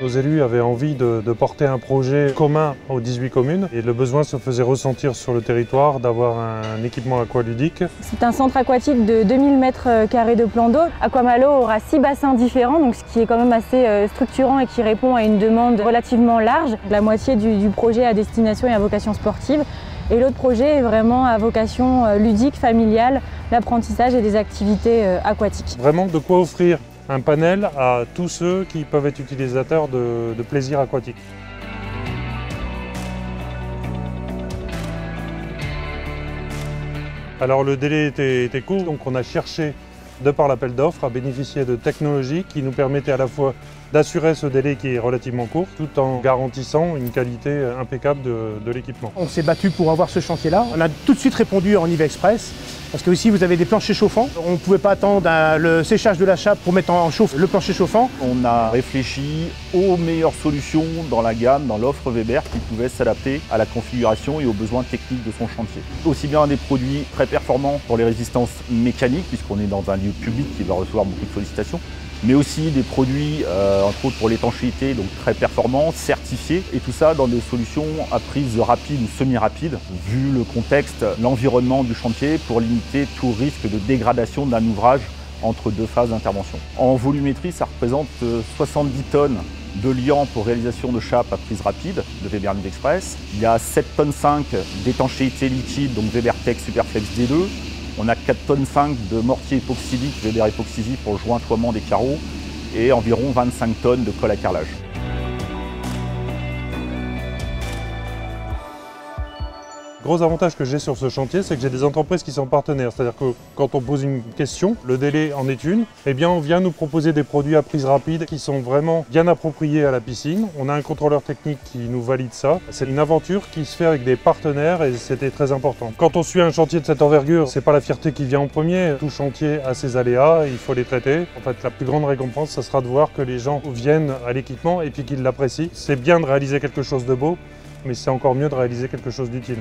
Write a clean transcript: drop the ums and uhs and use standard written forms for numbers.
Nos élus avaient envie de porter un projet commun aux 18 communes et le besoin se faisait ressentir sur le territoire d'avoir un équipement aqualudique. C'est un centre aquatique de 2000 m² de plan d'eau. Aquamalo aura 6 bassins différents, donc ce qui est quand même assez structurant et qui répond à une demande relativement large. La moitié du projet à destination et à vocation sportive. Et l'autre projet est vraiment à vocation ludique, familiale, l'apprentissage et des activités aquatiques. Vraiment de quoi offrir un panel à tous ceux qui peuvent être utilisateurs de plaisir aquatique. Alors le délai était court, donc on a cherché, de par l'appel d'offres, à bénéficier de technologies qui nous permettaient à la fois d'assurer ce délai qui est relativement court, tout en garantissant une qualité impeccable de l'équipement. On s'est battu pour avoir ce chantier-là. On a tout de suite répondu en IV Express, parce que ici vous avez des planchers chauffants. On ne pouvait pas attendre le séchage de la chape pour mettre en chauffe le plancher chauffant. On a réfléchi aux meilleures solutions dans la gamme, dans l'offre Weber, qui pouvaient s'adapter à la configuration et aux besoins techniques de son chantier. Aussi bien des produits très performants pour les résistances mécaniques, puisqu'on est dans un lieu public qui va recevoir beaucoup de sollicitations, mais aussi des produits, entre autres pour l'étanchéité, donc très performants, certifiés, et tout ça dans des solutions à prise rapide ou semi-rapide, vu le contexte, l'environnement du chantier, pour limiter tout risque de dégradation d'un ouvrage entre deux phases d'intervention. En volumétrie, ça représente 70 tonnes de liant pour réalisation de chape à prise rapide de Weber IV Express. Il y a 7,5 tonnes d'étanchéité liquide, donc Webertech Superflex D2. On a 4,5 tonnes de mortier époxylique Weber Epoxy pour le jointoiement des carreaux et environ 25 tonnes de colle à carrelage. Gros avantage que j'ai sur ce chantier, c'est que j'ai des entreprises qui sont partenaires. C'est-à-dire que quand on pose une question, le délai en est une, eh bien on vient nous proposer des produits à prise rapide qui sont vraiment bien appropriés à la piscine. On a un contrôleur technique qui nous valide ça. C'est une aventure qui se fait avec des partenaires et c'était très important. Quand on suit un chantier de cette envergure, c'est pas la fierté qui vient en premier. Tout chantier a ses aléas, il faut les traiter. En fait, la plus grande récompense, ça sera de voir que les gens viennent à l'équipement et puis qu'ils l'apprécient. C'est bien de réaliser quelque chose de beau, mais c'est encore mieux de réaliser quelque chose d'utile.